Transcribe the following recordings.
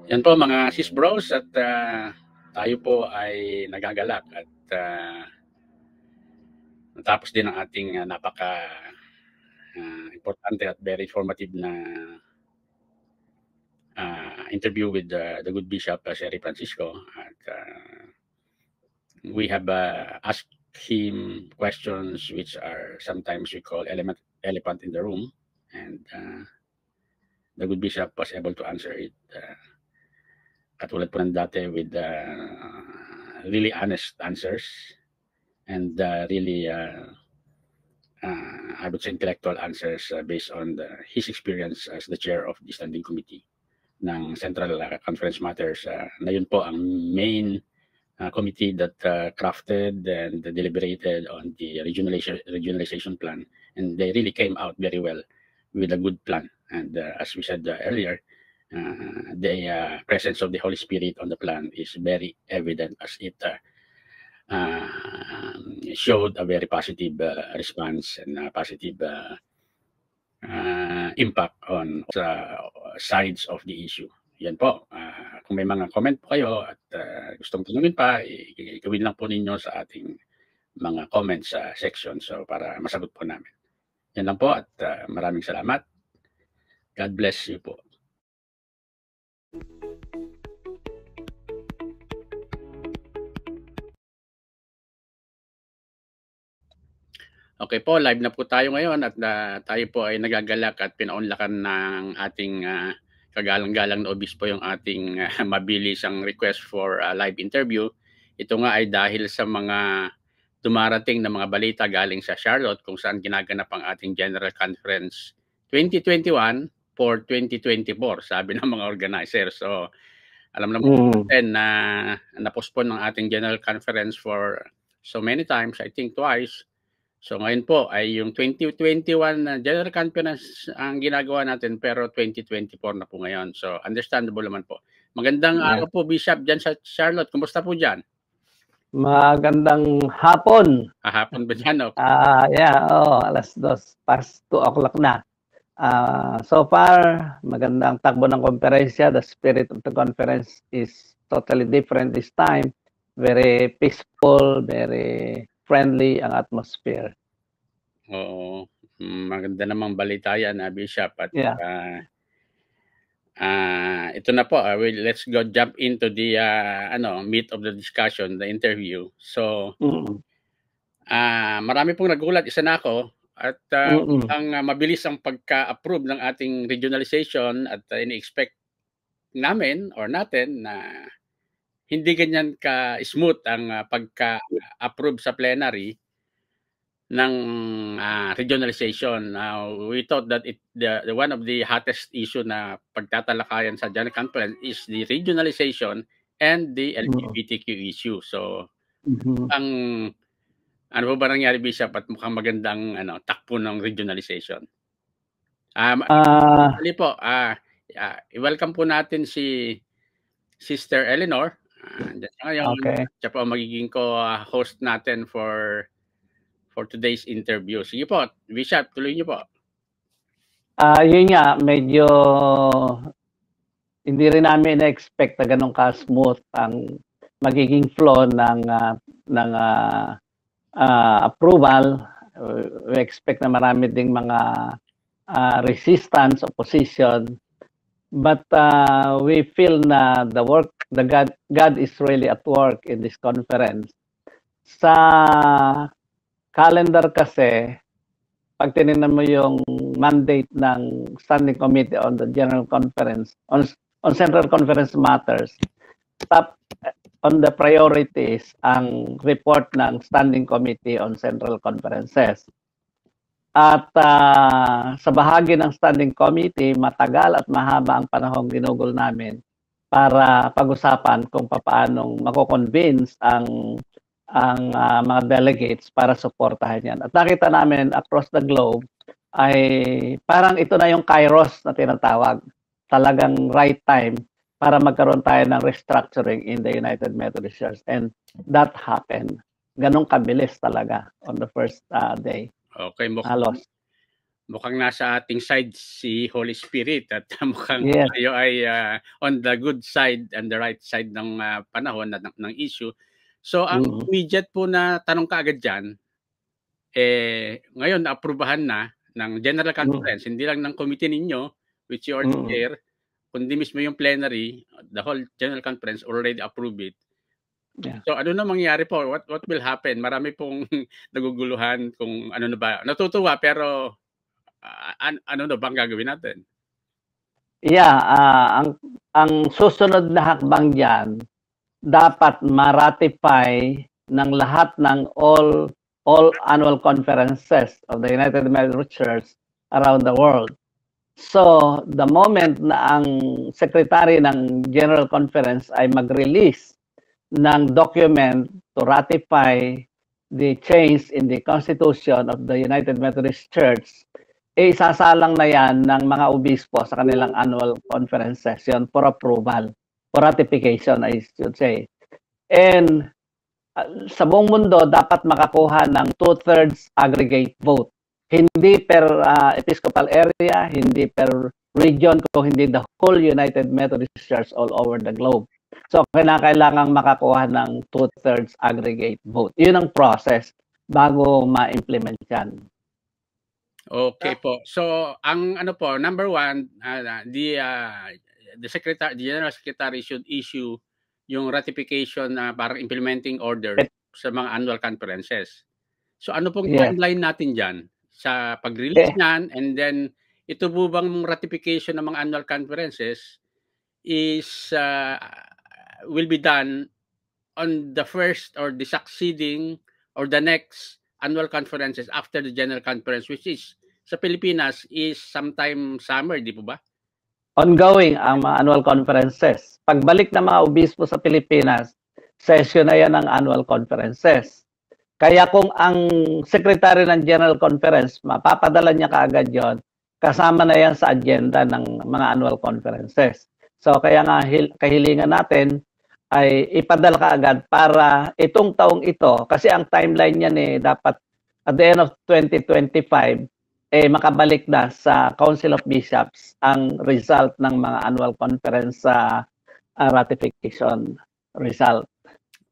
Yan po mga sis bros at tayo po ay nagagalak at natapos din ang ating napaka importante at very informative na interview with the good Bishop Sherry Francisco. At we have asked him questions which are sometimes we call elephant in the room, and the good Bishop was able to answer it. Katulad po ng dati with really honest answers and really I would say intellectual answers based on his experience as the chair of the standing committee ng Central Conference Matters. Na yun po ang main committee that crafted and deliberated on the regionalization plan, and they really came out very well with a good plan. And as we said earlier, the presence of the Holy Spirit on the plan is very evident, as it showed a very positive response and a positive impact on sides of the issue. Yan po. Kung may mga comment po kayo at gustong tanungin pa, gawin lang po ninyo sa ating mga comments section, so para masagot po namin. Yan lang po at maraming salamat. God bless you po. Okay po, live na po tayo ngayon at tayo po ay nagagalak at pinaunlakan ng ating kagalang-galang na obispo yung ating mabilisang request for live interview. Ito nga ay dahil sa mga dumarating na mga balita galing sa Charlotte kung saan ginaganap ang ating General Conference 2021 for 2024, sabi ng mga organizers. So, alam naman natin na na-postpone ng ating General Conference for so many times, I think twice. So ngayon po ay yung 2021 General Conference ang ginagawa natin, pero 2024 na po ngayon. So understandable naman po. Magandang araw po, Bishop, dyan sa Charlotte. Kumusta po dyan? Magandang hapon. Hapon ba dyan? Okay. Alas 2, past 2 o'clock na. So far, magandang takbo ng konferensya. The spirit of the conference is totally different this time. Very peaceful, very friendly ang atmosphere. Oo. Maganda namang balita yan, Bishop. At ito na po, let's go jump into the meat of the discussion, the interview. So, marami pong nagulat, isa na ako, at ang mabilis ang pagka-approve ng ating regionalization at ini-expect namin or natin na hindi ganyan ka-smooth ang pagka-approve sa plenary ng regionalization. We thought that the one of the hottest issue na pagtatalakayan sa General Conference is the regionalization and the LGBTQ issue. So, ano ba nangyari, Bishop, at mukhang magandang takbo ng regionalization? Welcome po natin si Sister Eleanor. Siya po ang magiging host natin for today's interview. Sige po, Bishop, tuloy niyo po. Yun nga, medyo hindi rin namin na-expect na ganun ka-smooth ang magiging flow ng approval. We expect na marami ding mga resistance, opposition. But we feel na God is really at work in this conference. Sa calendar kasi, pag tinignan mo yung mandate ng Standing Committee on the General Conference, on Central Conference Matters, top on the priorities ang report ng Standing Committee on Central Conferences. At sa bahagi ng Standing Committee, matagal at mahaba ang panahong ginugol namin para pag-usapan kung paanong mako-convince ang mga delegates para suportahan yan. At nakita namin across the globe ay parang ito na yung kairos na tinatawag. Talagang right time para magkaroon tayo ng restructuring in the United Methodist Church. And that happened. Ganong kabilis talaga on the first day. Okay, mukhang nasa ating side si Holy Spirit at mukhang Yes. tayo ay on the good side and the right side ng panahon ng issue. So ang immediate po na tanong kaagad diyan, ngayon naaprubahan na ng General Conference, hindi lang ng committee ninyo which you are the chair, kundi mismo yung plenary, the whole General Conference already approved it. Yeah. So ano na mangyayari po? What will happen? Marami pong naguguluhan kung ano na ba. Natutuwa pero ano na bang gagawin natin? Yeah, ang susunod na hakbang diyan dapat ma-ratify ng lahat ng all annual conferences of the United Methodist Church around the world. So, the moment na ang secretary ng General Conference ay mag-release ng document to ratify the change in the Constitution of the United Methodist Church, isasalang na yan ng mga obispo sa kanilang annual conference session for approval, for ratification, I should say. And sa buong mundo, dapat makakuha ng 2/3 aggregate vote. Hindi per episcopal area, hindi per region, kung hindi the whole United Methodist Church all over the globe. So, kailangang makakuha ng 2/3 aggregate vote. Yun ang process bago ma-implement yan. Okay po. So, ang ano po, number one, the General Secretary should issue yung ratification parang implementing order sa mga annual conferences. So, ano pong timeline natin dyan sa pag-release niyan, and then ito po bang ratification ng mga annual conferences is will be done on the first or the succeeding or the next annual conferences after the General Conference, which is sa Pilipinas is sometime summer, di po ba? Ongoing ang mga annual conferences. Pagbalik ng mga obispo sa Pilipinas, session na yan ng annual conferences. Kaya kung ang secretary ng General Conference, mapapadala niya kaagad yon, kasama na yan sa agenda ng mga annual conferences. So kaya nga kahilingan natin ay ipadala kaagad para itong taong ito, kasi ang timeline niyan dapat at the end of 2025, makabalik na sa Council of Bishops ang result ng mga annual conference sa ratification result.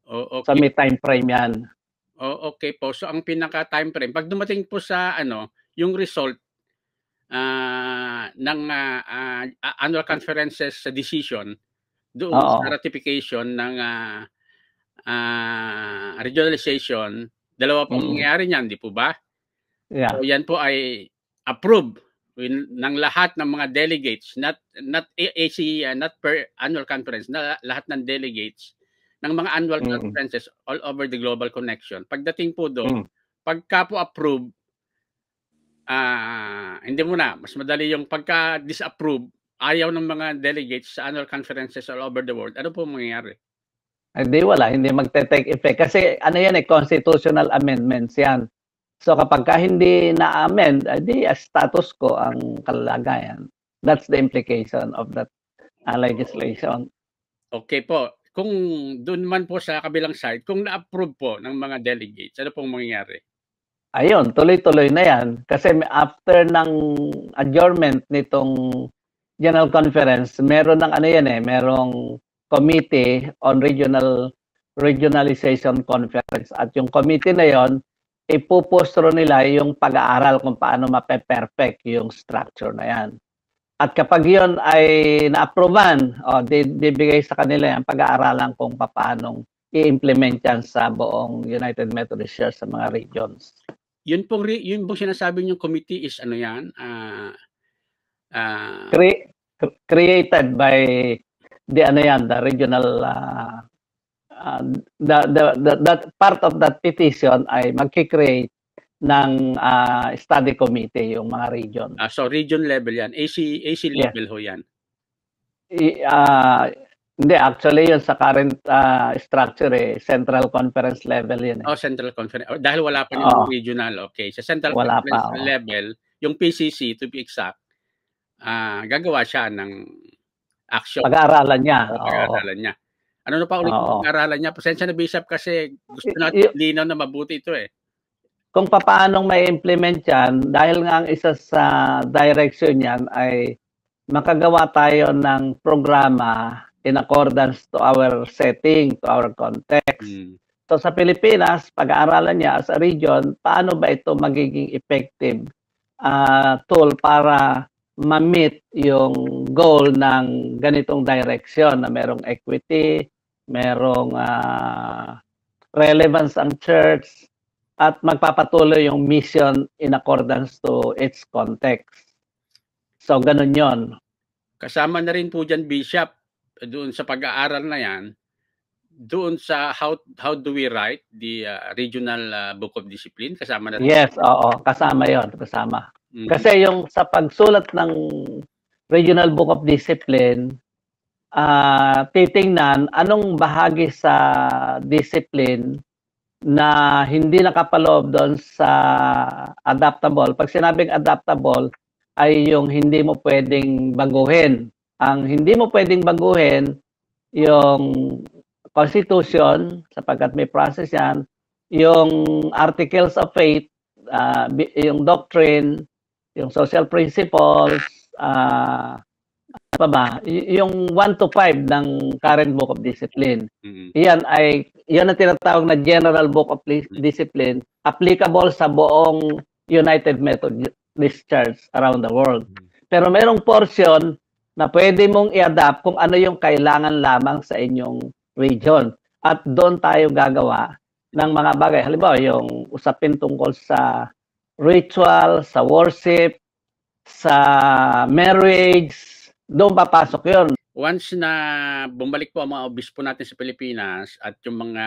Okay. So may time frame yan. Okay po. So ang pinaka time frame, pag dumating po sa yung result ng annual conferences sa decision doon sa ratification ng regionalization, dalawa pong mangyayari niyan, di po ba? Yeah. So yan po ay approved ng lahat ng mga delegates, not AC, not per annual conference, na lahat ng delegates ng mga annual conferences all over the global connection. Pagdating po doon, pagka po approve, hindi muna, mas madali yung pagka disapprove, ayaw ng mga delegates sa annual conferences all over the world, ano po mangyayari? Hindi, hindi magte-take effect. Kasi ano yan constitutional amendments yan. So kapag hindi na-amend, di status quo ang kalagayan. That's the implication of that legislation. Okay po. Kung doon man po sa kabilang side, kung na-approve po ng mga delegates, ano pong mangyayari? Ayun, tuloy-tuloy na yan. Kasi after ng adjournment nitong General Conference, meron ng merong Committee on Regionalization Conference. At yung committee na yon, ipupustro nila yung pag-aaral kung paano mape-perfect yung structure na yan. At kapag yun ay na-approvean, bibigay sa kanila yung pag-aaralan kung paano i-implement yan sa buong United Methodist Church sa mga regions. Yun pong sinasabi yung committee is ano yan? Created by the regional that part of that petition ay magki-create ng study committee yung mga region. So region level yan, AC level ho yan. Hindi, actually yun sa current structure central conference level yun. Central conference. Dahil wala pa yung regional, okay. Sa central conference level, yung PCC to be exact, gagawa siya ng action. Pag-aaralan niya. Pag-aaralan niya. Ano na pa ulit yung pag-aaralan niya? Pasensya na, Bishop, kasi gusto natin linaw na mabuti ito kung papaanong may implement yan, dahil nga ang isa sa direction yan ay makagawa tayo ng programa in accordance to our setting, to our context. So sa Pilipinas, pag-aaralan niya as a region, paano ba ito magiging effective tool para ma-meet yung goal ng ganitong direction na merong equity, merong relevance ang church, at magpapatuloy yung mission in accordance to its context. So, ganun yon. Kasama na rin po dyan, Bishop, doon sa pag-aaral na yan, doon sa how do we write the regional book of discipline, kasama na rin? Yes, oo, kasama yon, kasama. Kasi yung sa pagsulat ng regional book of discipline, titingnan anong bahagi sa discipline na hindi nakapaloob doon sa adaptable. Pag sinabing adaptable, ay yung hindi mo pwedeng baguhin. Ang hindi mo pwedeng baguhin, yung Constitution, sapagkat may process yan, yung Articles of Faith, yung doctrine, yung social principles, pa ba? Yung 1 to 5 ng current book of discipline. Yan ang tinatawag na general book of discipline, applicable sa buong United Methodist Church around the world. Pero merong portion na pwede mong i-adapt kung ano yung kailangan lamang sa inyong region. At doon tayo gagawa ng mga bagay. Halimbawa, yung usapin tungkol sa ritual, sa worship, sa marriage, doon papasok yun. Once na bumalik po ang mga obispo natin sa Pilipinas at yung mga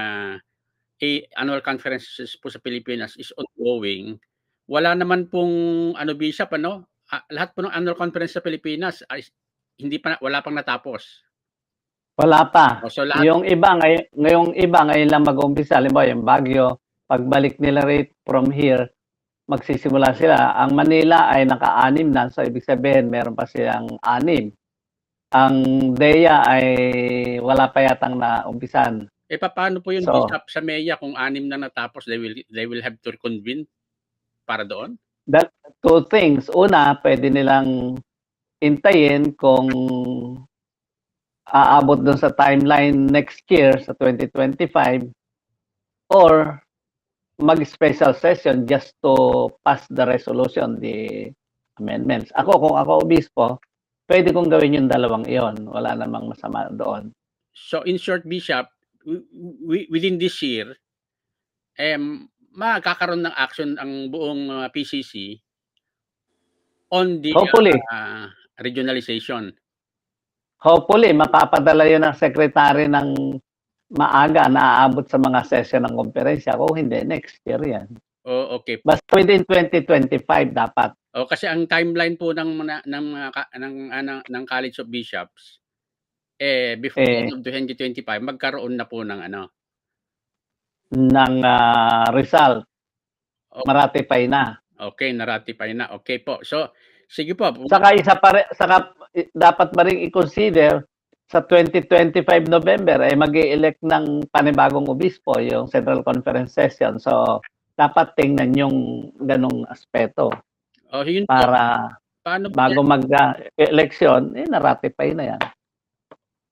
annual conferences po sa Pilipinas is ongoing, wala naman pong Bishop, lahat po ng annual conference sa Pilipinas ay wala pang natapos. Wala pa. So, yung iba ngayon lang mag-umpisa. Halimbawa yung Baguio, pagbalik nila rate from here, magsisimula sila. Ang Manila ay naka-6 na, so ibig sabihin meron pa silang 6. Ang DEA ay wala pa yatang naumpisan. Paano po yun, Bishop, sa MEA kung 6 na natapos, they will have to reconvene para doon? Two things. Una, pwede nilang intayin kung aabot doon sa timeline next year sa 2025 or mag-special session just to pass the resolution, the amendments. Kung ako obispo, pwede kong gawin yung dalawang iyon. Wala namang masama doon. So in short, Bishop, within this year, makakaroon ng action ang buong PCC on the regionalization. Hopefully, mapapadala yun ng secretary ng maaga na aabot sa mga session ng konferensya. Kung hindi, next year yan. Okay. Basta within 2025 dapat. Kasi ang timeline po ng College of Bishops, before 2025, magkaroon na po ng ng result. Maratify na. Okay, naratify na. Okay po. So, sige po. Saka dapat ba rin i-consider sa 2025 November ay mag-i-elect ng panibagong obispo, yung Central Conference Session. So, dapat tingnan yung ganong aspeto. Yun para bago mag-election, na-ratify na yan.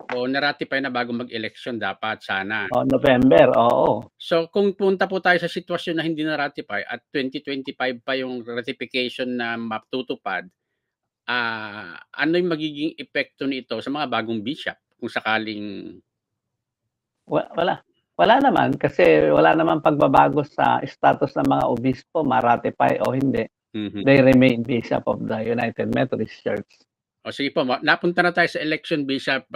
Na-ratify na bago mag-election dapat sana. November, oo. So, kung punta po tayo sa sitwasyon na hindi na-ratify at 2025 pa yung ratification na matutupad, ano yung magiging epekto nito sa mga bagong bishop kung sakaling? Wala naman kasi wala naman pagbabago sa status ng mga obispo, ma-ratify o hindi. They remain bishop of the United Methodist Church. Sige po, napunta na tayo sa election, Bishop.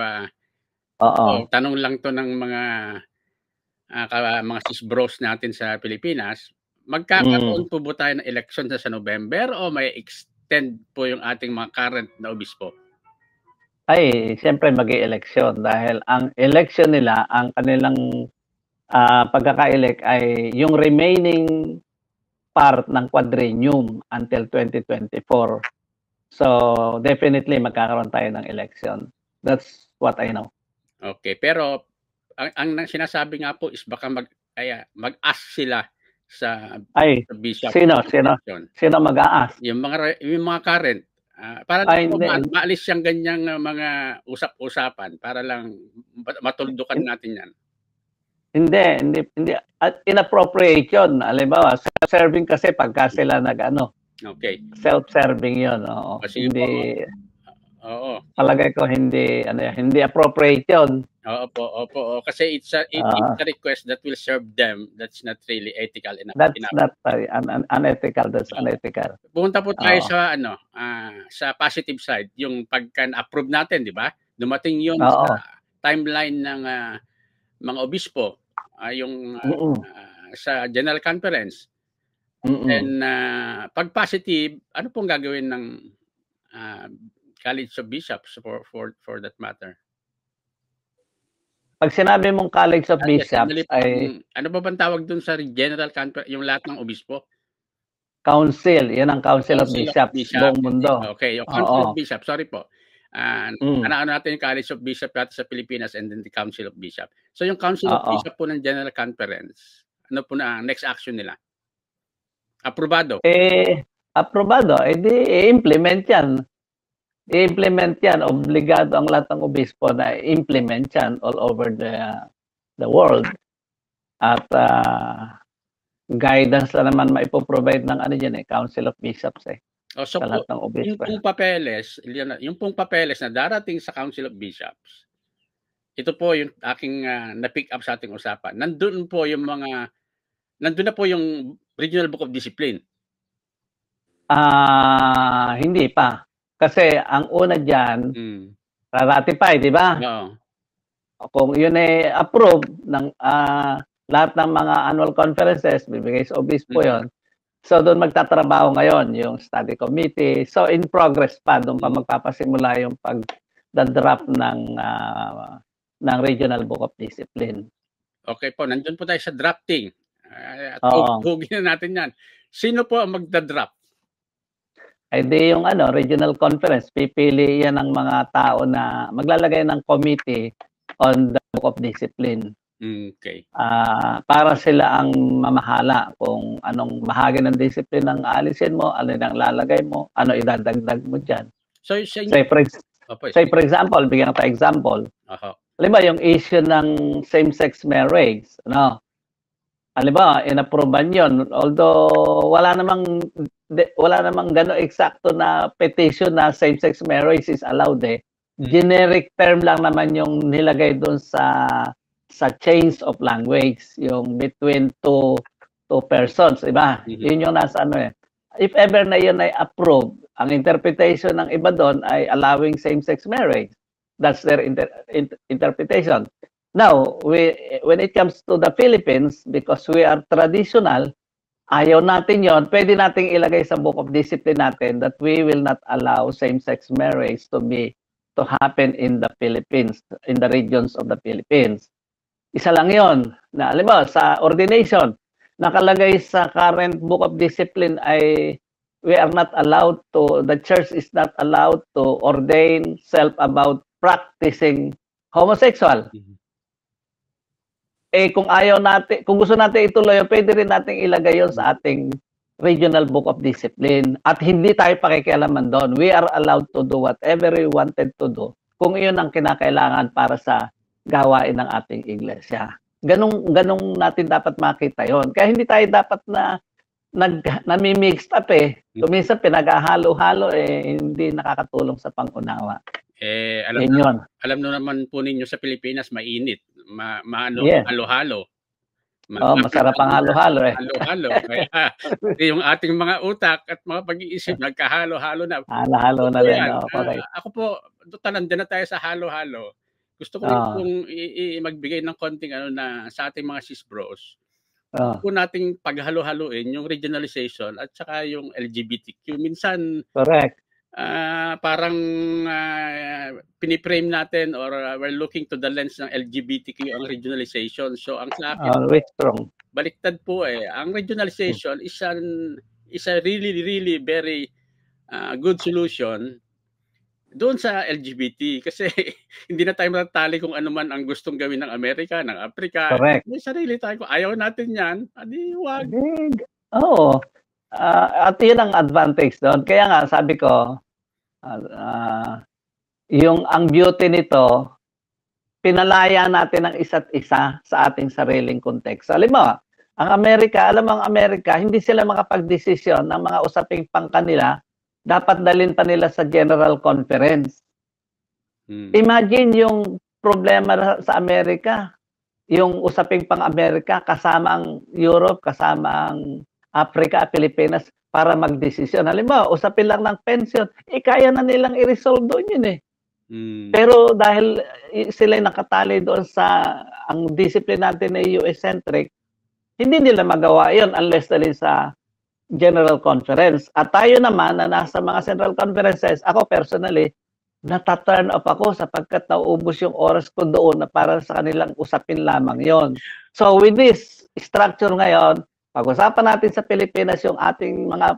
Tanong lang to ng mga sis bros natin sa Pilipinas. Magkakaroon po ba tayo ng election sa November o may extend po yung ating mga current na obispo? Ay, siyempre mag-i-election dahil ang election nila, ang kanilang pagkaka-elect ay yung remaining part ng quadrennium until 2024. So, definitely magkakaroon tayo ng election. That's what I know. Okay, pero ang sinasabi nga po is baka mag-ask sila sa Ay, bishop sino election. mag-a-ask? Yung mga current, para Ay, lang po hindi. maalis yang ganyang mga usap-usapan para lang matuldukan natin yan. Hindi. At inappropriate yun. Halimbawa, self-serving kasi pagka sila Okay. self-serving yun. Oo. Kasi Hindi, oo. palagay ko hindi appropriate yun. Opo. Kasi it's a request that will serve them. That's not really ethical enough. That's not unethical. That's unethical. Pumunta po tayo sa sa positive side, yung pagka-approve natin, di ba? Dumating yun sa timeline ng mga obispo, yung sa General Conference. And pag positive, ano pong gagawin ng College of Bishops for that matter? Pag sinabi mong College of Bishops ay... Ano ba bang tawag dun sa General Conference, yung lahat ng obispo? Council. Yan ang Council of Bishops buong mundo. Okay, yung Council of Bishops. Sorry po. Ano natin yung College of Bishops sa Pilipinas and then the Council of Bishops. So yung Council of Bishops po ng General Conference, ano po na next action nila? Aprobado? Aprobado. I-implement yan. I-implement yan. Obligado ang lahat ng obispo na i-implement yan all over the world. At guidance na naman maipoprovide ng Council of Bishops so sa lahat ng obispo. Yung pong papeles na darating sa Council of Bishops, ito po yung aking na-pick up sa ating usapan. Nandun na po yung Regional Book of Discipline. Hindi pa. Kasi ang una dyan, ratify, di ba? Oo. Kung yun ay approve ng lahat ng mga annual conferences, bibigay sa obispo yon. So doon magtatrabaho ngayon yung study committee. So in progress pa, doon pa magpapasimula yung pag-draft ng Regional Book of Discipline. Okay po, nandun po tayo sa drafting. Hugin na natin yan. Sino po ang magda-draft? Ay di yung regional conference, pipili yan ng mga tao na maglalagay ng committee on the Book of Discipline. Okay. Para sila ang mamahala kung anong bahagi ng discipline ang aalisin mo, ano ang lalagay mo, ano idadagdag mo dyan. So, say for example, bigyan kita example. Halimbawa, yung issue ng same-sex marriage, halimbawa, inapprovean yun. Although, wala namang gano'ng eksakto na petition na same-sex marriage is allowed Generic term lang naman yung nilagay doon sa change of language, yung between two persons, diba? Yun yung nasa If ever na yun ay approved, ang interpretation ng iba doon ay allowing same-sex marriage. That's their interpretation. Now, when it comes to the Philippines, because we are traditional, ayaw natin yon. Pwede nating ilagay sa Book of Discipline natin that we will not allow same-sex marriage to happen in the Philippines, in the regions of the Philippines. Isa lang yon. Na halimbawa sa ordination, nakalagay sa current Book of Discipline ay the church is not allowed to ordain self about practicing homosexual. Kung gusto natin ituloy, pwede rin nating ilagay yon sa ating Regional Book of Discipline at hindi tayo pakikialaman doon. We are allowed to do whatever we wanted to do kung iyon ang kinakailangan para sa gawain ng ating iglesia. Ganong natin dapat makita yon. Kaya hindi tayo dapat na nami-mixed up Minsan pinaghahalo-halo hindi nakakatulong sa pangunawa. Alam nyo naman po ninyo sa Pilipinas mainit. Halo-halo. Masarap ang halo-halo Halo-halo. Kaya yung ating mga utak at mga pag-iisip nagkahalo-halo na. Halo-halo na rin. Ako po, nandiyan na tayo sa halo-halo. Gusto ko pong magbigay ng konting sa ating mga sis bros. Po nating paghalo-haloin yung regionalization at saka yung LGBTQ. Minsan, correct. Parang piniprame natin or we're looking to the lens ng LGBTQ ang regionalization. So ang sa akin, baliktad po ang regionalization is a really, really very good solution doon sa LGBT kasi hindi na tayo matatali kung ano man ang gustong gawin ng Amerika, ng Afrika. Correct. May sarili tayo. Kung ayaw natin 'yan, adi wag. Oo. At yun ang advantage doon. Kaya nga sabi ko, yung ang beauty nito, pinalaya natin ang isa't isa sa ating sariling konteksto. Halimbawa, ang Amerika, alam mo ang Amerika, hindi sila makapagdesisyon ng mga usaping pangkanila, dapat dalhin pa nila sa General Conference. Imagine yung problema sa Amerika, yung usaping pang-Amerika, kasama ang Europe, kasama ang Africa, Pilipinas, para magdesisyon. Halimbawa, usapin lang ng pension, kaya na nilang i-resolve doon yun eh. Pero dahil sila nakatali doon sa, ang discipline natin ay US-centric, hindi nila magawa yun unless dali sa General Conference. At tayo naman na nasa mga Central Conferences, ako personally, nata-turn off ako sapagkat nauubos yung oras ko doon na para sa kanilang usapin lamang yon. So with this structure ngayon, pag-usapan natin sa Pilipinas yung ating mga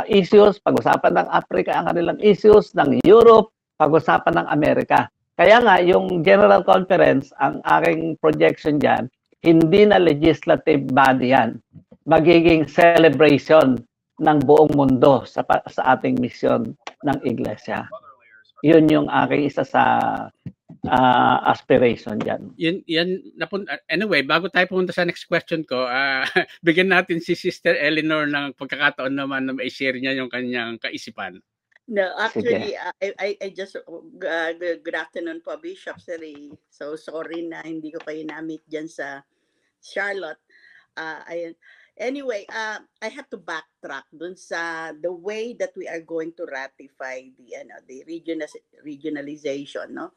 issues, pag-usapan ng Africa ang kanilang issues, ng Europe, pag-usapan ng Amerika. Kaya nga, yung General Conference, ang aking projection dyan, hindi na legislative body yan. Magiging celebration ng buong mundo sa ating misyon ng Iglesia. Yun yung aking isa sa aspiration dyan. Anyway, bago tayo pumunta sa next question ko, bigyan natin si Sister Eleanor ng pagkakataon naman na ma-share niya yung kanyang kaisipan. No, actually, I just, good afternoon po, Bishop Seri. So, sorry na hindi ko kayo na-meet dyan sa Charlotte. Anyway, I have to backtrack dun sa the way that we are going to ratify the regionalization, no?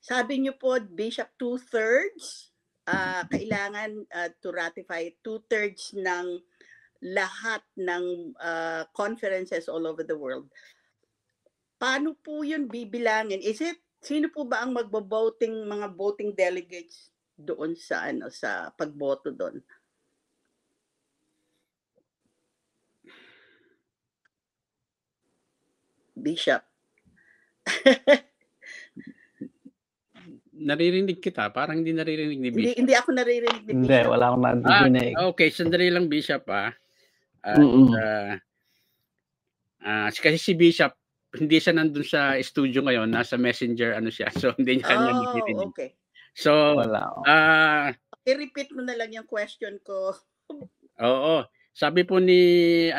Sabi niyo po, Bishop, 2/3, kailangan to ratify 2/3 ng lahat ng conferences all over the world. Paano po yun bibilangin? Sino po ba ang magbo-voting, mga voting delegates doon sa sa pagboto doon? Bishop. Naririnig kita, parang hindi naririnig ni Bishop. Hindi ako naririnig ni Bishop. Hindi, wala akong narinig. Okay, sandali lang Bishop kasi si Bishop, hindi siya nandun sa studio ngayon, nasa messenger siya, so hindi niya kanya naririnig. Okay. So, i-repeat mo na lang yung question ko. Oo. Sabi po ni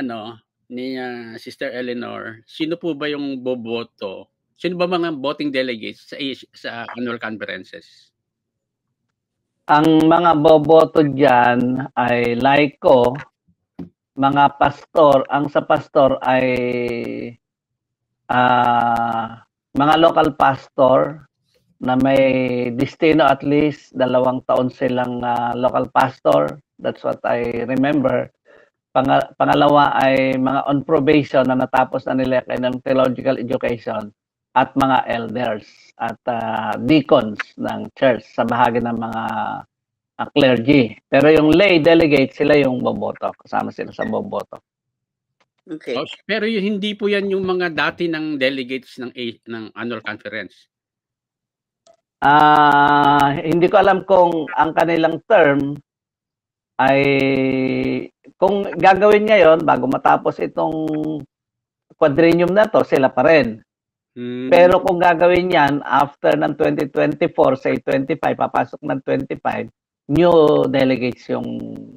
Sister Eleanor, sino po ba yung boboto? Sino ba mga voting delegates sa annual conferences? Ang mga boboto diyan ay laiko, mga pastor. Ang sa pastor ay mga local pastor na may destino, at least 2 taon silang local pastor. That's what I remember. Pangalawa ay mga on probation na natapos na nila ng theological education, at mga elders at deacons ng church sa bahagi ng mga clergy. Pero yung lay delegates, sila yung boboto. Kasama sila sa boboto. Okay. Pero hindi po yan yung mga dati ng delegates ng annual conference. Hindi ko alam kung ang kanilang term ay, kung gagawin ngayon bago matapos itong quadrennium na to, sila pa rin. Pero kung gagawin yan after ng 2024, say 25, papasok ng 25, new delegates yung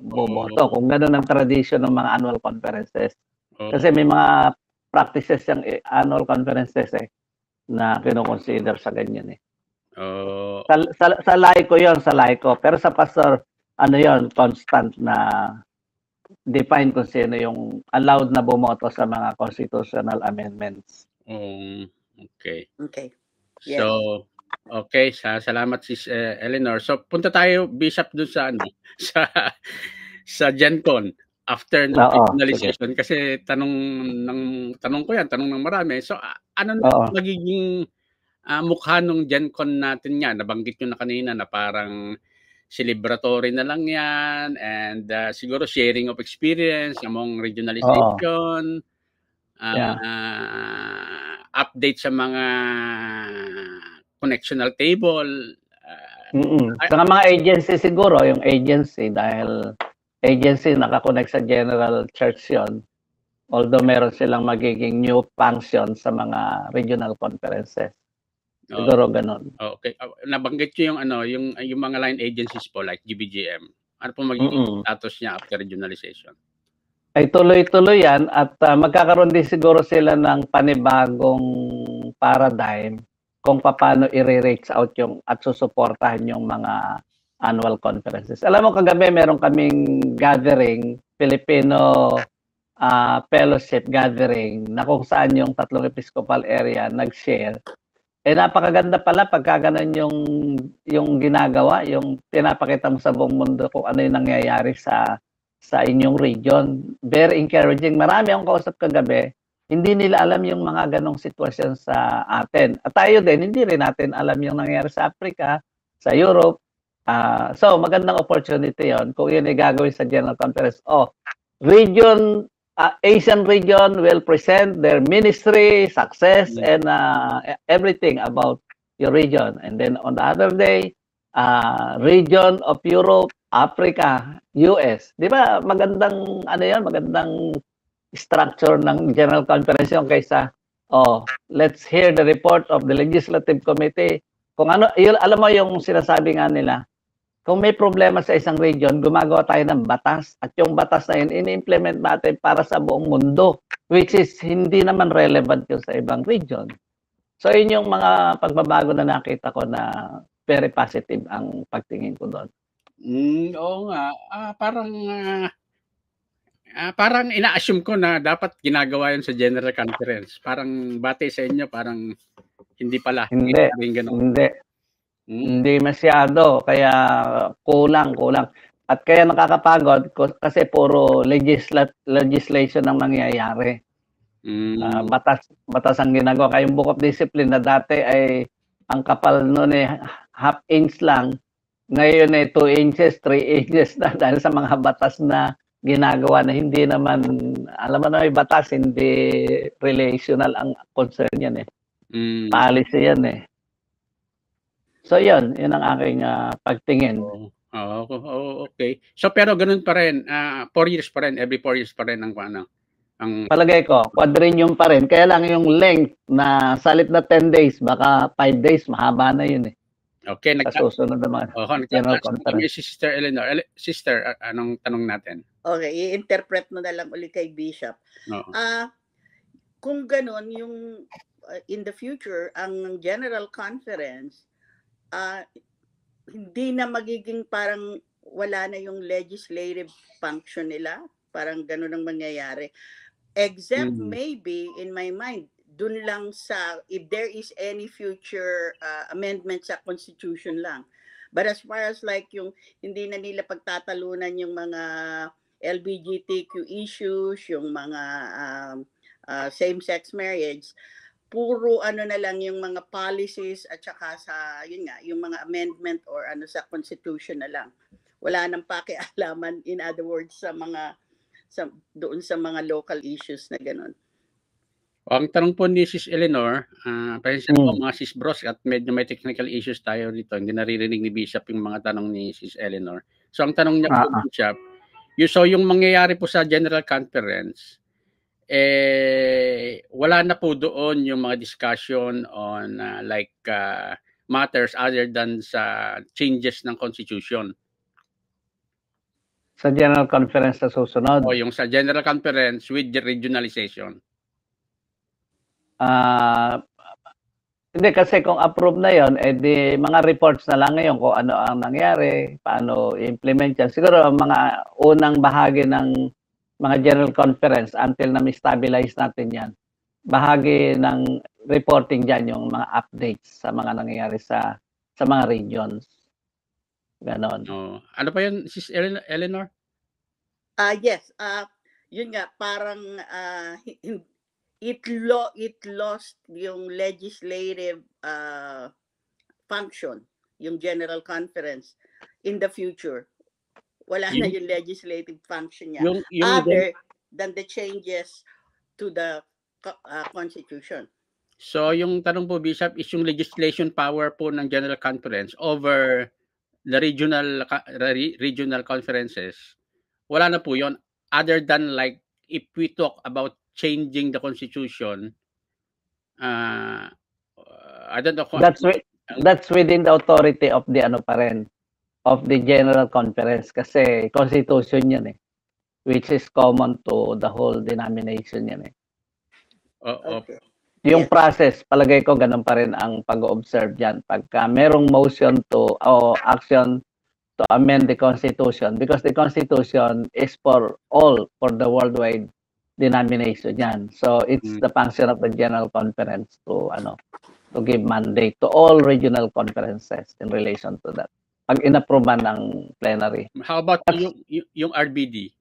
boboto. Kung gano'n ang tradition ng mga annual conferences. Kasi may mga practices yung annual conferences na kinoconsider sa ganyan eh. Sa laiko yon, sa laiko. Pero sa pastor, yon, constant na define kung sino yung allowed na bumoto sa mga constitutional amendments. Okay. Yeah. So, okay, salamat Sis Eleanor. So, punta tayo Bishop dun sa sa GenCon after regionalization kasi tanong ko yan, tanong ng marami. So, ano magiging mukha nung GenCon natin yan? Nabanggit nyo na kanina na parang celebratory na lang yan and siguro sharing of experience among regionalization. update sa mga connectional table. Sa mga agency siguro, yung agency, dahil agency nakakonect sa General Church yun, although meron silang magiging new function sa mga regional conferences. Siguro ganun. Okay. Nabanggit nyo yung mga line agencies po like GBGM. Ano po magiging status niya after regionalization? Ay tuloy-tuloy yan at magkakaroon din siguro sila ng panibagong paradigm kung paano i-reach out yung at susuportahan yung mga annual conferences. Alam mo, kagabi meron kaming gathering, Filipino fellowship gathering, na kung saan yung tatlong episcopal area nag-share. Napakaganda pala pagka ganun yung ginagawa, yung pinapakita mo sa buong mundo kung ano yung nangyayari sa inyong region. Very encouraging. Marami akong kausap kagabi, hindi nila alam yung mga ganong sitwasyon sa atin. At tayo din, hindi rin natin alam yung nangyayari sa Africa, sa Europe. So, magandang opportunity yon kung yun ay gagawin sa General Conference. Asian region will present their ministry, success, and everything about your region. And then on the other day, region of Europe, Africa, US. Di ba magandang magandang structure ng General Conference yung kaysa let's hear the report of the Legislative Committee. Kung ano, alam mo yung sinasabi nga nila, kung may problema sa isang region, gumagawa tayo ng batas at yung batas na yun ini-implement natin para sa buong mundo, which is hindi naman relevant yun sa ibang region. So yun yung mga pagbabago na nakita ko na very positive ang pagtingin ko doon. Oo nga. Parang ina-assume ko na dapat ginagawa yun sa General Conference. Parang batay sa inyo, parang hindi pala. Hindi masyado. Kaya kulang. At kaya nakakapagod kasi puro legislation ang nangyayari. Batas ang ginagawa. Kaya yung Book of Discipline na dati ay ang kapal noon half inch lang. Ngayon 2 inches, 3 inches na dahil sa mga batas na ginagawa na hindi naman, alam mo na may batas, hindi relational ang concern yan Policy yan So yun ang aking pagtingin. Okay. So pero ganun pa rin, 4 years pa rin, every 4 years pa rin ang palagay ko, quadrennium pa rin. Kaya lang yung length na salit na 10 days, baka 5 days, mahaba na yun Okay, susunod naman. General Conference. Sister Eleanor. Sister, anong tanong natin? Okay, i-interpret mo na lang ulit kay Bishop. Kung ganun, yung in the future, ang General Conference, hindi na magiging parang wala na yung legislative function nila. Parang ganun ang mangyayari. Except maybe, in my mind, dun lang sa, if there is any future amendment sa Constitution lang. But as far as like yung hindi na nila pagtatalunan yung mga LGBTQ issues, yung mga same-sex marriage, puro na lang yung mga policies at saka sa, yun nga, yung mga amendment or sa Constitution na lang. Wala nang pakialaman, in other words, doon sa mga local issues na gano'n. Ang tanong po ni Sis Eleanor, pasensya po mga Sis Bros at medyo may technical issues tayo dito. Hindi naririnig ni Bishop yung mga tanong ni Sis Eleanor. So ang tanong niya po, Bishop, yung mangyayari po sa General Conference, wala na po doon yung mga discussion on matters other than sa changes ng Constitution. Sa General Conference na susunod? O yung sa General Conference with the regionalization. Hindi, kasi kung approve na yon, di mga reports na lang ngayon kung ano ang nangyari, paano i-implement yan. Siguro ang mga unang bahagi ng mga General Conference until na ma-stabilize natin yan, bahagi ng reporting dyan yung mga updates sa mga nangyayari sa mga regions. Ganon. Ano pa yun, Sis Eleanor? Yes. Yun nga, parang it lost yung legislative function, yung General Conference in the future. Wala na yung legislative function niya other than the changes to the Constitution. So yung tanong po, Bishop, is yung legislation power po ng General Conference over the regional conferences, wala na po yon, other than like if we talk about changing the constitution, I don't know kung That's within the authority of the ano pa rin, of the General Conference kasi constitution yan eh, which is common to the whole denomination yan eh. Okay. Yung Yes. process, palagay ko ganun pa rin ang pag-observe dyan. Pagka merong motion to o action to amend the Constitution, because the Constitution is for all, for the worldwide denomination yan. So it's the function of the General Conference to give mandate to all regional conferences in relation to that. Pag inapprovean ng plenary. How about yung RBD?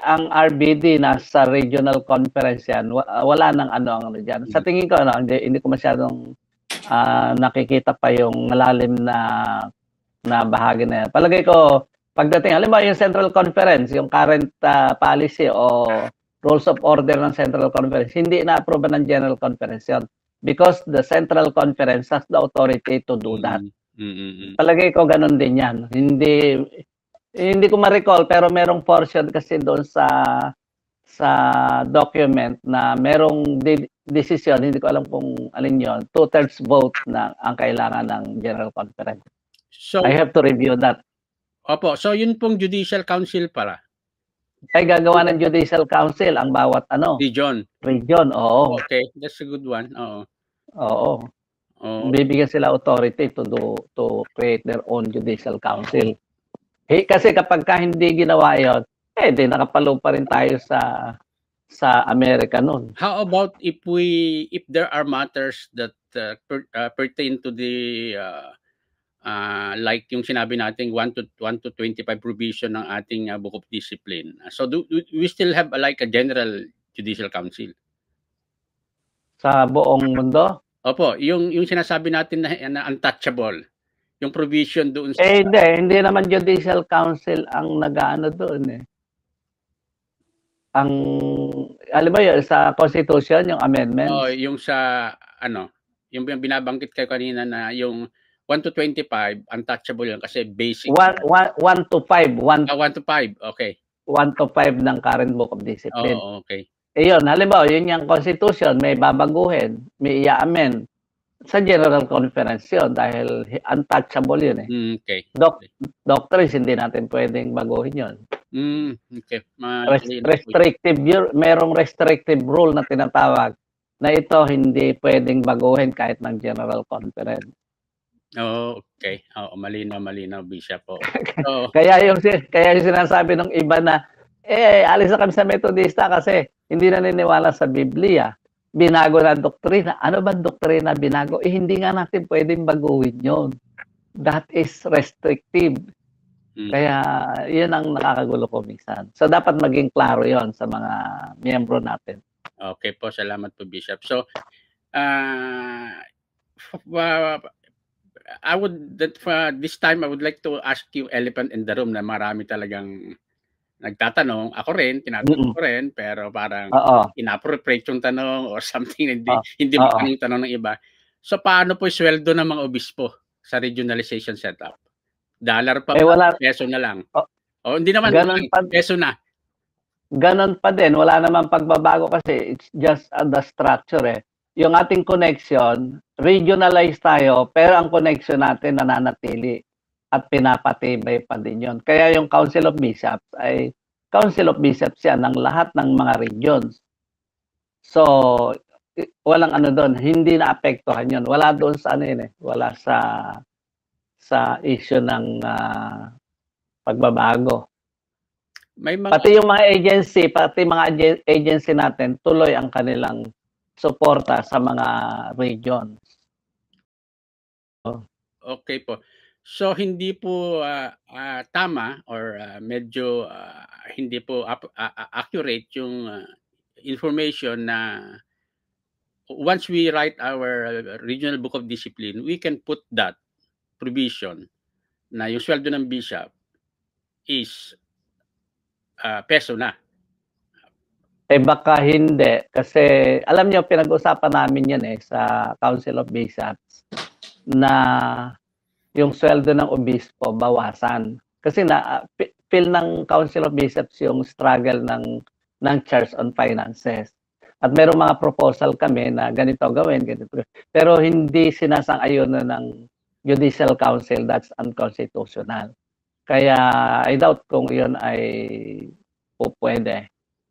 Ang RBD nasa regional conference yan. Wala nang ano diyan. Sa tingin ko hindi ko masyadong nakikita pa yung malalim na bahagi na yan. Palagay ko pagdating halimbawa yung Central Conference, yung current policy o rules of order ng Central Conference, hindi na-approve ng General Conference yan because the Central Conference has the authority to do that. Palagay ko ganun din yan. Hindi ko ma-recall pero merong portion kasi doon sa document na merong decision, hindi ko alam kung alin yon, 2/3 vote na ang kailangan ng General Conference. So I have to review that. Opo, so yun pong Judicial Council para. Ay gagawa ng Judicial Council ang bawat region, oo. Okay, that's a good one. Oo. Bibigyan sila authority to create their own Judicial Council. Kasi kapag hindi ginawa yon, di nakapalo pa rin tayo sa Amerika noon. How about if there are matters that pertain to the like yung sinabi nating 1 to 25 provision ng ating Book of Discipline. So do we still have like a General Judicial Council? Sa buong mundo? Opo, yung sinasabi natin na untouchable. Yung provision doon sa hindi naman Judicial Council ang nag-aano doon eh. Ang alam mo yun, sa Constitution yung amendments. Yung sa yung binabanggit kayo kanina na yung 1 to 25 untouchable yan kasi basic 1 to 5 1 to 5, okay. 1 to 5 ng current Book of Discipline. Okay. Yun, halimbawa yun yung Constitution, may babaguhin, may i-amend sa General Conference yun dahil untouchable yun eh. Okay. Doctrines, hindi natin pwedeng baguhin yun. Okay. Restrictive, merong restrictive rule na tinatawag na ito hindi pwedeng baguhin kahit ng General Conference. Okay. Malinaw, Bishop po. Kaya yung sinasabi ng iba na alis na kami sa Metodista kasi hindi naniniwala sa Biblia. Binago na doktrina. Ano ba doktrina binago? Hindi nga natin pwedeng baguhin yun. That is restrictive. Kaya yun ang nakakagulo ko minsan. So dapat maging klaro yon sa mga miyembro natin. Okay po, salamat po Bishop. So this time I would like to ask you elephant in the room na marami talagang nagtatanong, ako rin, tinatanong ko rin, pero parang inappropriate yung tanong or something, hindi mo tanong ng iba. So, paano po sweldo ng mga obispo sa regionalization setup? Dollar pa ba? Peso na lang? Hindi naman, peso na. Ganon pa din. Wala naman pagbabago kasi it's just the structure eh. Yung ating connection, regionalized tayo, pero ang connection natin nananatili. At pinapatibay pa din yun. Kaya yung Council of Bishops ay Council of Bishops yan ng lahat ng mga regions. So, walang doon. Hindi na-apektuhan yun. Wala doon sa wala sa issue ng pagbabago. Pati yung mga agency natin, tuloy ang kanilang suporta sa mga regions. Okay po. So hindi po tama or medyo hindi po accurate yung information na once we write our regional Book of Discipline, we can put that provision na yung sweldo ng bishop is peso na. baka hindi kasi alam niyo pinag-usapan namin 'yan sa Council of Bishops na yung sweldo ng obispo bawasan. Kasi feel ng Council of Bishops yung struggle ng church on finances. At merong mga proposal kami na ganito gawin, ganito. Pero hindi sinasang-ayon ng Judicial Council, that's unconstitutional. Kaya I doubt kung yun ay pwede.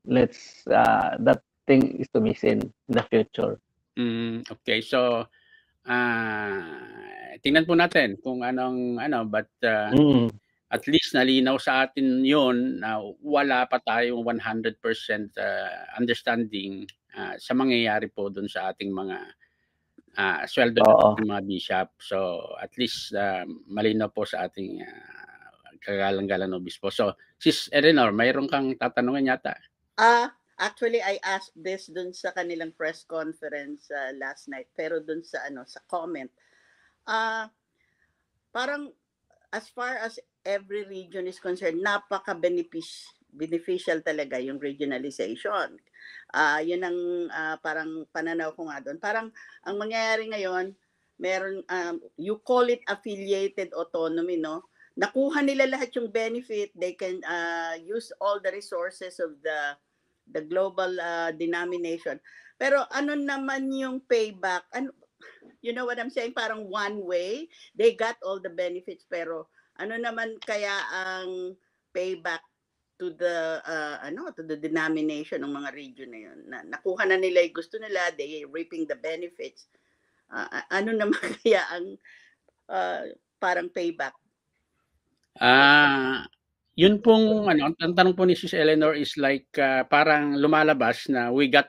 That thing is to be seen in the future. Okay, so tingnan po natin kung but at least nalinaw sa atin yun na wala pa tayong 100% understanding sa mangyayari po dun sa ating mga sweldo ng mga bishop. So at least malinaw po sa ating kagalang-galang na obispo. So Sis Eleanor, mayroon kang tatanungin yata? Actually, I asked this dun sa kanilang press conference last night, pero dun sa sa comment. Parang as far as every region is concerned, napaka-beneficial talaga yung regionalization. Yun ang parang pananaw ko nga doon. Parang ang mangyayari ngayon, meron, you call it affiliated autonomy, no? Nakuha nila lahat yung benefit. They can use all the resources of the global denomination. Pero ano naman yung payback? You know what I'm saying? Parang one way. They got all the benefits, pero ano naman kaya ang payback to the to the denomination ng mga region na yun? Nakuha na nila yung gusto nila, they reaping the benefits. Ano naman kaya ang parang payback? Yun pong ang tanong po ni Sis Eleanor is like parang lumalabas na we got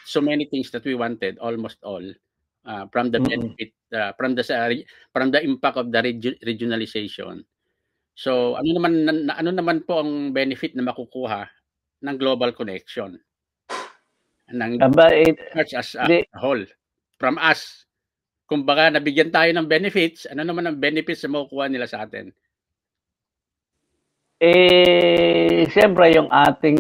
so many things that we wanted, almost all, from the benefit, from the impact of the regionalization. So ano naman po ang benefit na makukuha ng global connection ng church as a whole from us? Kumbaga nabigyan tayo ng benefits, ano naman ang benefits na makukuha nila sa atin? Siyempre yung ating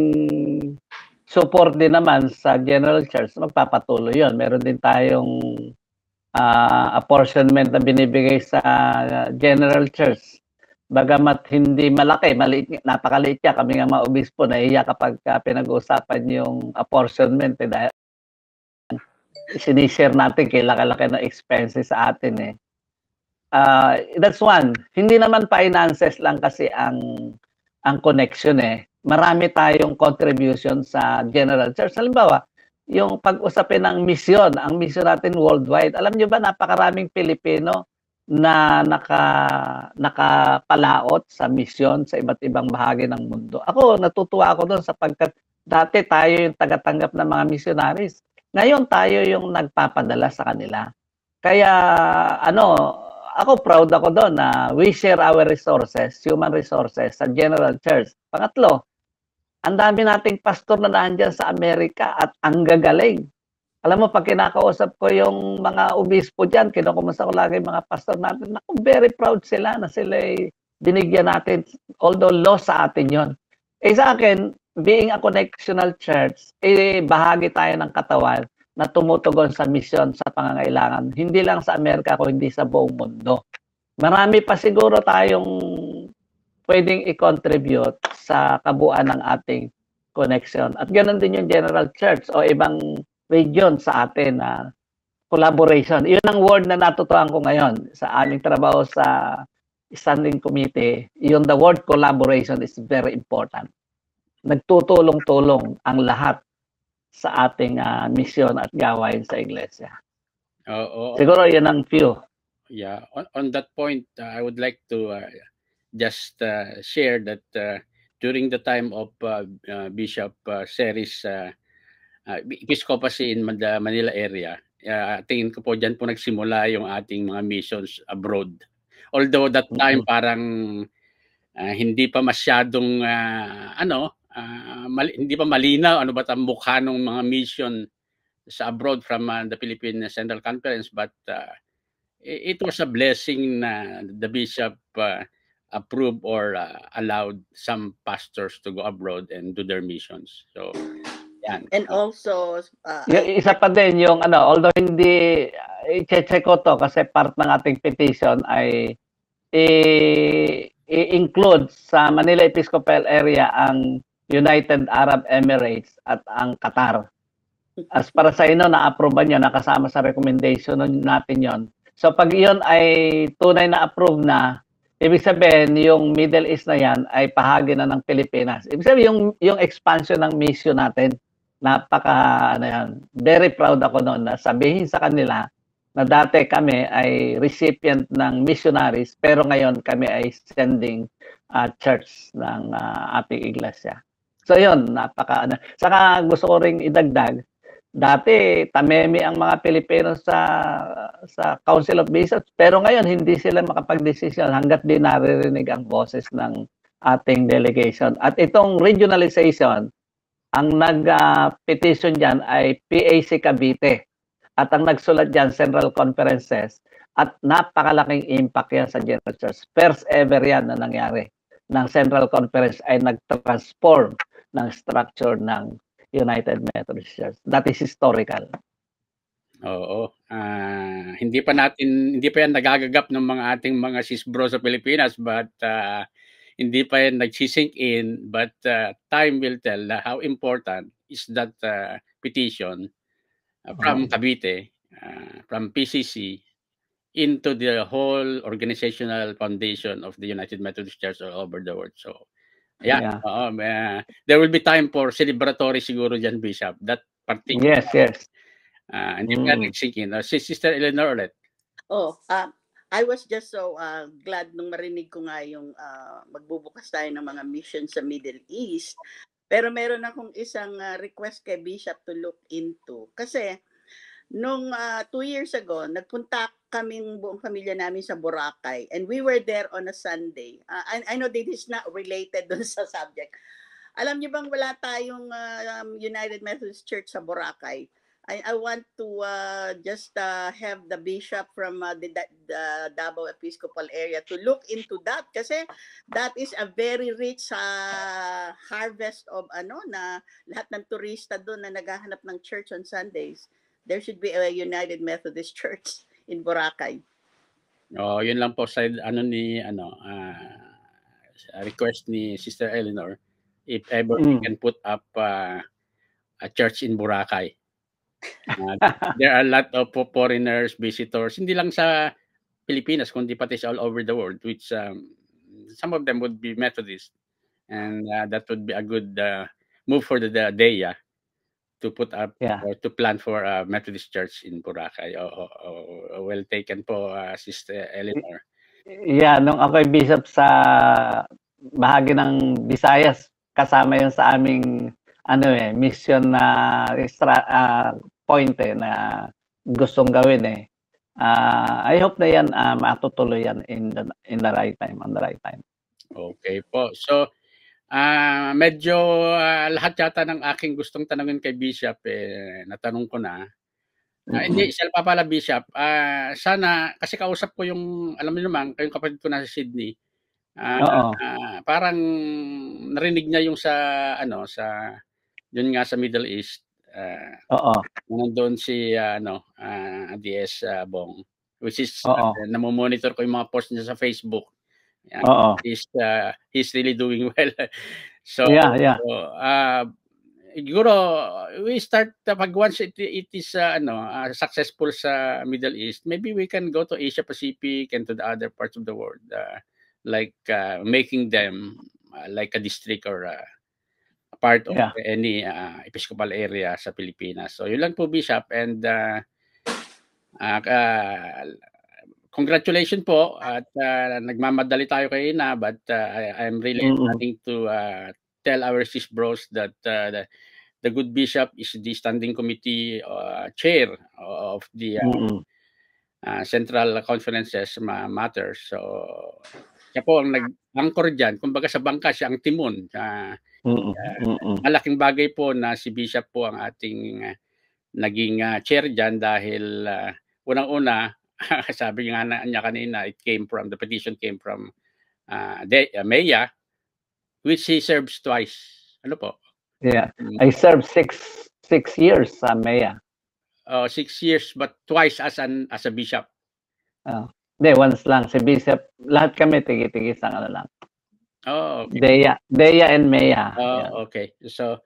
support din naman sa General Church, magpapatuloy yun. Meron din tayong apportionment na binibigay sa General Church. Bagamat hindi malaki, napakaliit niya. Kami nga mga obispo, naiiyak kapag pinag-uusapan yung apportionment. Dahil sinishare natin kailangan ng expenses sa atin. That's one. Hindi naman finances lang kasi ang connection. Marami tayong contribution sa General Church. Halimbawa, yung pag-usapin ng misyon, ang misyon natin worldwide. Alam niyo ba, napakaraming Pilipino na nakapalaot sa misyon sa iba't ibang bahagi ng mundo. Ako, natutuwa ako doon sapagkat dati tayo yung tagatanggap ng mga missionaries. Ngayon tayo yung nagpapadala sa kanila. Kaya ako proud ako doon na we share our resources, human resources sa General Church. Pangatlo, ang dami nating pastor na nandiyan sa Amerika at ang gagaling. Alam mo, pag kinakausap ko yung mga obispo dyan, kinukumusta ko lagi mga pastor natin, naku, very proud sila na sila binigyan natin, although loss sa atin yon. Sa akin, being a connectional church, bahagi tayo ng katawan na tumutugon sa misyon sa pangangailangan. Hindi lang sa Amerika, kundi sa buong mundo. Marami pa siguro tayong pwedeng i-contribute sa kabuuan ng ating connection. At ganoon din yung General Church o ibang region sa atin na collaboration. Yun ang word na natutuhan ko ngayon sa aming trabaho sa standing committee. Yung the word collaboration is very important. Nagtutulong-tulong ang lahat sa ating misyon at gawain sa iglesia. Siguro yun ang few. Yeah, on that point, I would like to just share that during the time of Bishop Series Episcopacy in the Manila area, tingin ko po dyan po nagsimula yung ating mga missions abroad. Although that time parang hindi pa masyadong hindi pa malinaw ano ba ang mukha ng mga mission sa abroad from the Philippine Central Conference, but it was a blessing na the bishop approved or allowed some pastors to go abroad and do their missions. So Yan. And also, Isa pa din yung although hindi i-check ko to kasi part ng ating petition ay i-include sa Manila Episcopal Area ang United Arab Emirates at ang Qatar. As para sa inyo, na-approve nyo, nakasama sa recommendation natin yon. So pag iyon ay tunay na approve na, ibig sabihin yung Middle East na yan ay bahagi na ng Pilipinas. Ibig sabihin yung expansion ng mission natin, very proud ako noon na sabihin sa kanila na dati kami ay recipient ng missionaries pero ngayon kami ay sending church ng ating iglesia. So yun, Saka gusto ko ring idagdag, dati tameme ang mga Pilipino sa Council of Bishops pero ngayon hindi sila makapagdesisyon hangga't di naririnig ang boses ng ating delegation. At itong regionalization, ang nag-petition dyan ay PAC Cavite. At ang nagsulat dyan, Central Conferences, at napakalaking impact yan sa General Church. First ever yan na nangyari ng Central Conference ay nag-transform ng structure ng United Methodist Church. That is historical. Oo. Hindi pa yan nagagagap ng mga ating mga sisbro sa Pilipinas, but hindi pa yan nagsisink in, but time will tell how important is that petition from Cavite, from PCC, into the whole organizational foundation of the United Methodist Church all over the world. So, yeah. There will be time for celebratory siguro dyan, Bishop. That particular. Yes. Hindi pa nagsink in. Sister Eleanor ulit. I was just so glad nung marinig ko nga yung magbubukas tayo ng mga mission sa Middle East. Pero meron akong isang request kay Bishop to look into. Kasi nung 2 years ago, nagpunta kaming buong pamilya namin sa Boracay. And we were there on a Sunday. I know this is not related dun sa subject. Alam niyo bang wala tayong United Methodist Church sa Boracay? I want to just have the bishop from the Davao Episcopal area to look into that kasi that is a very rich harvest of na lahat ng turista doon na naghahanap ng church on Sundays. There should be a United Methodist Church in Boracay. Yun lang po sa request ni Sister Eleanor, if ever we can put up a church in Boracay. There are a lot of foreigners, visitors, hindi lang sa Pilipinas, kundi pati all over the world, which some of them would be Methodist. And that would be a good move for the day, to put up or to plan for a Methodist Church in Boracay. Well taken po, Sister Eleanor. Yeah, nung ako'y bishop sa bahagi ng Visayas, kasama yun sa aming mission na point na gustong gawin I hope na yan matutuloy yan in the right time, on the right time. Okay po. So medyo lahat yata ng aking gustong tanungin kay Bishop natanong ko na. Hindi, isa pa pala, Bishop. Sana, kasi kausap ko yung, alam mo naman, kayong kapatid ko na sa Sydney. Parang narinig niya yung yun nga sa Middle East. Nandun si DS Bong, which is namomonitor ko yung mga post niya sa Facebook. He's really doing well. So siguro we start pag once it is successful sa Middle East, maybe we can go to Asia Pacific and to the other parts of the world, like making them like a district or a part of any Episcopal area sa Pilipinas. So yun lang po, Bishop, and congratulations po at nagmamadali tayo kanina, but I'm really planning to tell our sis bros that the good bishop is the standing committee chair of the Central Conferences matters. So siya po ang nag-anchor dyan. Kumbaga sa bangka siya ang timon. Malaking bagay po na si Bishop po ang ating naging chair dyan dahil unang-una, sabi nga niya kanina, the petition came from Maya, which he serves twice. Ano po? Yeah. I served six years sa MEA. 6 years, but twice as a bishop. Hindi, once lang. Si Bishop, lahat kami tigi-tigi sa ano lang. Oh, okay. Dea and MEA. Oh, Yan. okay. So,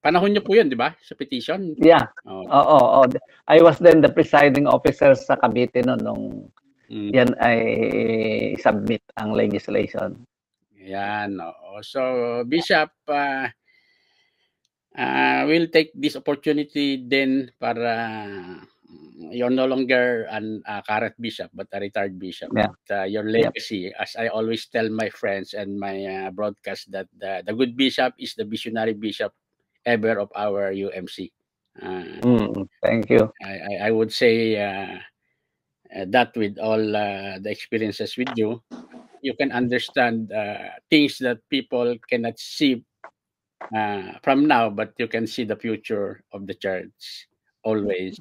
panahon niyo po yun, di ba? Sa petition? Yeah. Oh. Oo. I was then the presiding officer sa Cavite noon nung yan ay submit ang legislation. Yan. So, Bishop, we'll take this opportunity then para you're no longer a current bishop but a retired bishop. Yeah. But, your legacy, as I always tell my friends and my broadcast, that the good bishop is the visionary bishop ever of our UMC. Thank you. I would say that with all the experiences with you, you can understand things that people cannot see from now, but you can see the future of the church always.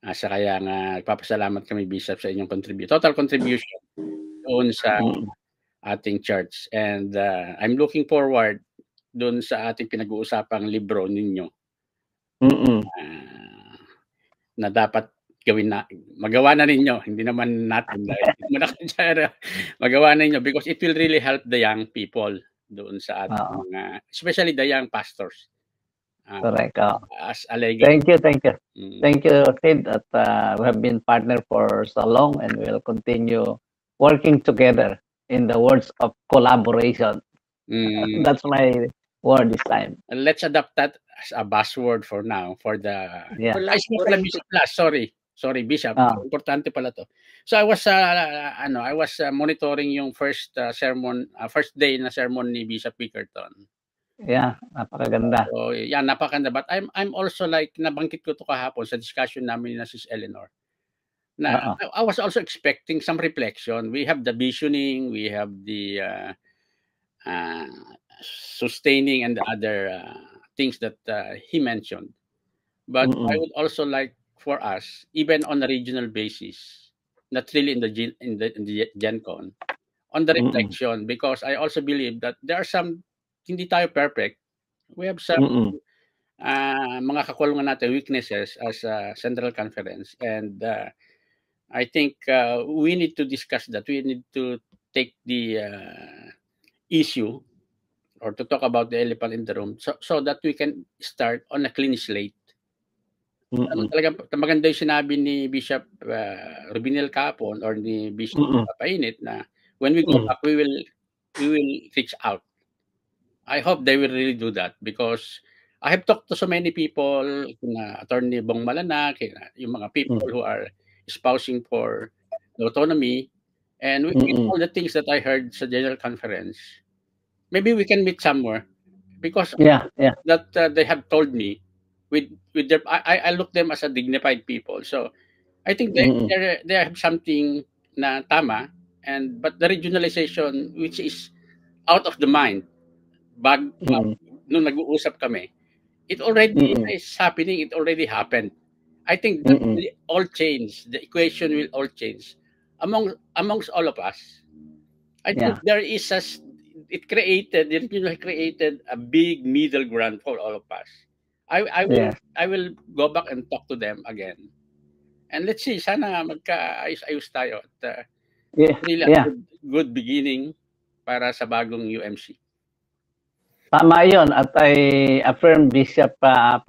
Sa kaya nga, nagpapasalamat kami, Bishop, sa inyong total contribution doon sa ating church. And I'm looking forward doon sa ating pinag-uusapang libro ninyo na dapat magawa na ninyo. Hindi naman natin magawa na ninyo because it will really help the young people doon sa ating mga, especially the young pastors. Correct. As a legacy. Thank you. Thank you, Sid, that we have been partnered for so long and we'll continue working together in the words of collaboration. That's my word this time. Let's adopt that as a buzzword for now for the Sorry, Bishop. Importante pala to. So I was monitoring yung first day na sermon ni Bishop Bickerton. Yeah, napakaganda. So, yeah, napakaganda. But I'm also like, nabanggit ko to kahapon sa discussion namin na Sis Eleanor. Na I was also expecting some reflection. We have the visioning, we have the sustaining and the other things that he mentioned. But I would also like for us, even on a regional basis, not really in the GenCon, on the reflection, because I also believe that there are some, hindi tayo perfect. We have some mga kakulungan natin, weaknesses as a Central Conference. And I think we need to discuss that. We need to take the issue or to talk about the elephant in the room so that we can start on a clean slate. Talagang maganda yung sinabi ni Bishop Rubinel kahapon or ni Bishop Painit na when we go back, we will reach out. I hope they will really do that because I have talked to so many people, Attorney Bong Malanak, yung mga people who are espousing for the autonomy, and with all the things that I heard sa General Conference, maybe we can meet somewhere because that they have told me with their, I look them as a dignified people. So I think they have something na tama, but the regionalization which is out of the mind. Nung nag-uusap kami, it already is happening. It already happened. I think that will all change. The equation will all change amongst all of us. I think there is the regional created a big middle ground for all of us. I will go back and talk to them again, and let's see. Sana magkaayos tayo. At, really a good beginning para sa bagong UMC. Tama yun, at I affirm Bishop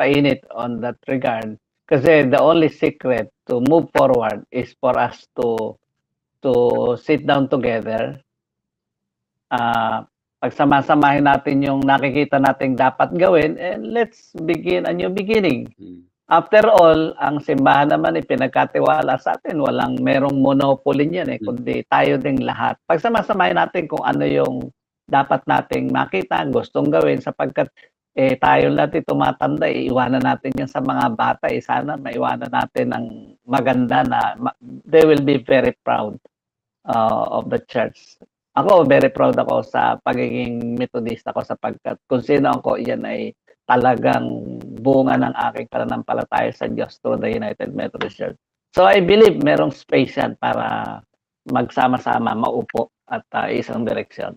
Painit on that regard. Kasi the only secret to move forward is for us to sit down together. Pagsama-samahin natin yung nakikita nating dapat gawin, and let's begin a new beginning. After all, ang simbahan naman pinagkatiwala sa atin. Walang merong monopoly niyan kundi tayo ding lahat. Pagsama-samahin natin kung ano yung dapat nating makita, gustong gawin sapagkat tayo natin tumatanda, iiwanan natin yan sa mga bata. Sana maiwanan natin ang maganda na they will be very proud of the church. Ako, very proud ako sa pagiging Methodista ko sapagkat kung sino ako, yan ay talagang bunga ng aking pananampalataya sa Diyos through the United Methodist Church. So I believe merong space yan para magsama-sama, maupo at isang direksyon.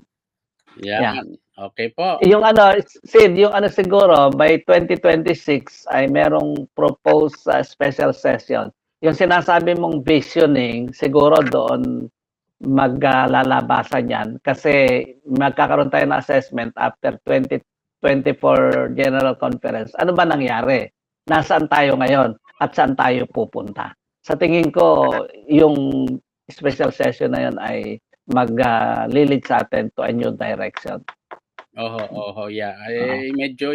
Yan. Okay po. Yung ano, Sid, yung ano siguro, by 2026 ay merong proposed special session. Yung sinasabi mong visioning, siguro doon maglalabasan yan kasi magkakaroon tayo ng assessment after 2024 General Conference. Ano ba nangyari? Nasaan tayo ngayon at saan tayo pupunta? Sa tingin ko, yung special session na yun ay mag-lead sa atin to a new direction. Yeah. Medyo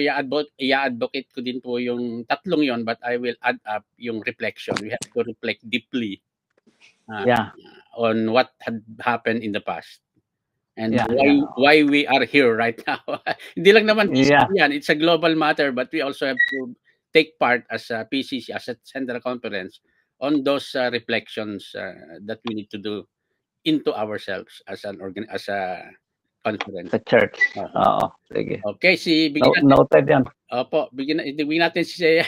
i-advocate ko din po yung tatlong yon, but I will add up yung reflection. We have to reflect deeply on what had happened in the past and why we are here right now. Hindi lang naman yan, it's a global matter, but we also have to take part as a PCC, as a Central Conference, on those reflections that we need to do into ourselves as a conference. Sa church. Oo. Sige. Okay, noted yan. Opo, bigyan natin si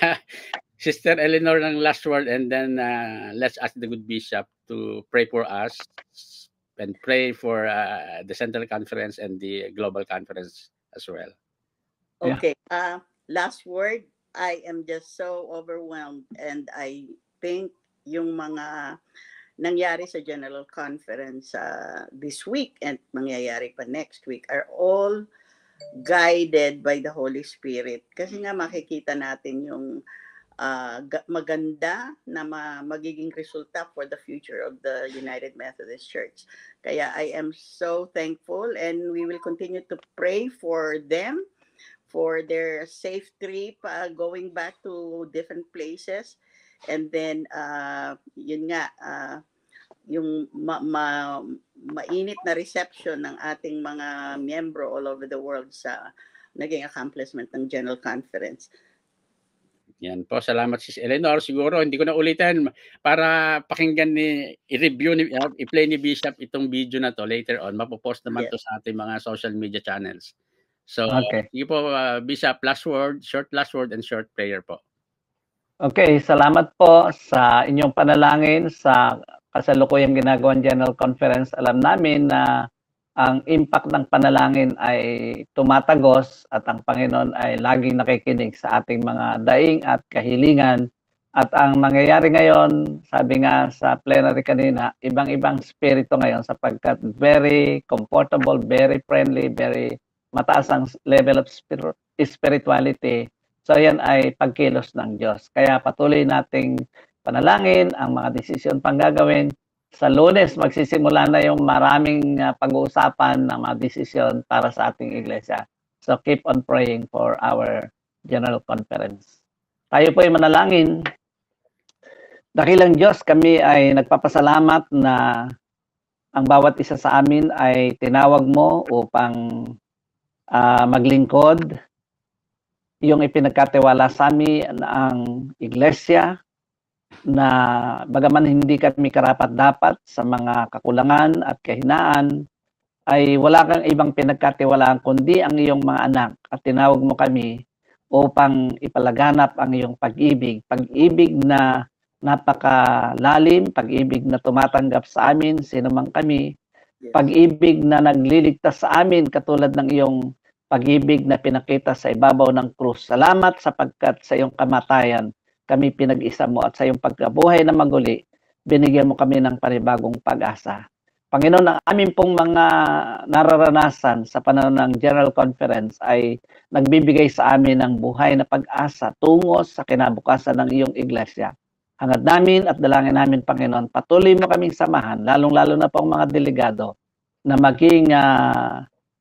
Sister Eleanor ng last word, and then let's ask the good bishop to pray for us and pray for the Central Conference and the Global Conference as well. Okay. Last word. I am just so overwhelmed, and I think yung mga nangyari sa General Conference this week and mangyayari pa next week are all guided by the Holy Spirit. Kasi nga makikita natin yung maganda na magiging resulta for the future of the United Methodist Church. Kaya I am so thankful, and we will continue to pray for them, for their safe trip going back to different places. And then, yun nga, yung mainit na reception ng ating mga miyembro all over the world sa naging accomplishment ng General Conference. Yan po, salamat Sis Eleanor. Siguro hindi ko na ulitin para pakinggan i-review i-play ni Bishop itong video na to later on. Mapopost naman to sa ating mga social media channels. So, sige po Bishop, short last word and short prayer po. Okay, salamat po sa inyong panalangin sa kasalukuyang ginagawang General Conference. Alam namin na ang impact ng panalangin ay tumatagos at ang Panginoon ay laging nakikinig sa ating mga daing at kahilingan. At ang nangyayari ngayon, sabi nga sa plenary kanina, ibang-ibang spirito ngayon sapagkat very comfortable, very friendly, very mataas ang level of spirituality. So yan ay pagkilos ng Diyos. Kaya patuloy nating panalangin ang mga desisyon pang gagawin. Sa Lunes, magsisimula na yung maraming pag-uusapan ng mga desisyon para sa ating iglesia. So keep on praying for our General Conference. Tayo po ay manalangin. Dakilang Diyos, kami ay nagpapasalamat na ang bawat isa sa amin ay tinawag mo upang maglingkod. Yung ipinagkatiwala sa amin ang iglesia na bagaman hindi kami karapat-dapat sa mga kakulangan at kahinaan, ay wala kang ibang pinagkatiwalaan kundi ang iyong mga anak at tinawag mo kami upang ipalaganap ang iyong pag-ibig. Pag-ibig na napakalalim, pag-ibig na tumatanggap sa amin, sino man kami, pag-ibig na nagliligtas sa amin katulad ng iyong pag-ibig na pinakita sa ibabaw ng krus. Salamat sapagkat sa iyong kamatayan, kami pinag-isa mo at sa iyong pagkabuhay na maguli, binigyan mo kami ng panibagong pag-asa. Panginoon, ang aming pong mga nararanasan sa panahon ng General Conference ay nagbibigay sa amin ng buhay na pag-asa tungo sa kinabukasan ng iyong iglesia. Hangad namin at dalangin namin, Panginoon, patuloy mo kaming samahan, lalong-lalo na pong mga delegado, na maging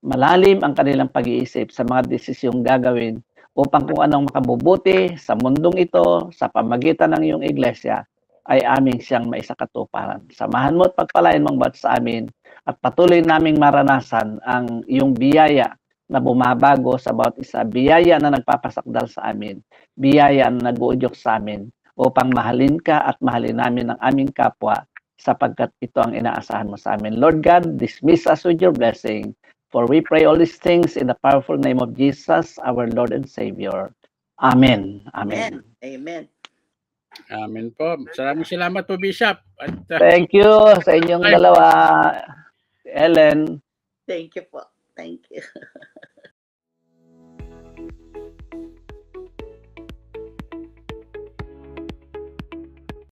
malalim ang kanilang pag-iisip sa mga desisyong gagawin upang kung anong makabubuti sa mundong ito sa pamagitan ng iyong iglesia ay aming siyang maisakatuparan. Samahan mo at pagpalain mong bawat sa amin at patuloy naming maranasan ang iyong biyaya na bumabago sa bawat isa, biyaya na nagpapasakdal sa amin, biyaya na nag-uudyok sa amin upang mahalin ka at mahalin namin ang aming kapwa sapagkat ito ang inaasahan mo sa amin. Lord God, dismiss us with your blessing. For we pray all these things in the powerful name of Jesus, our Lord and Savior. Amen. Amen. Amen. Amen po. Salamat po, Bishop. At, thank you sa inyong dalawa, Ellen. Thank you po. Thank you.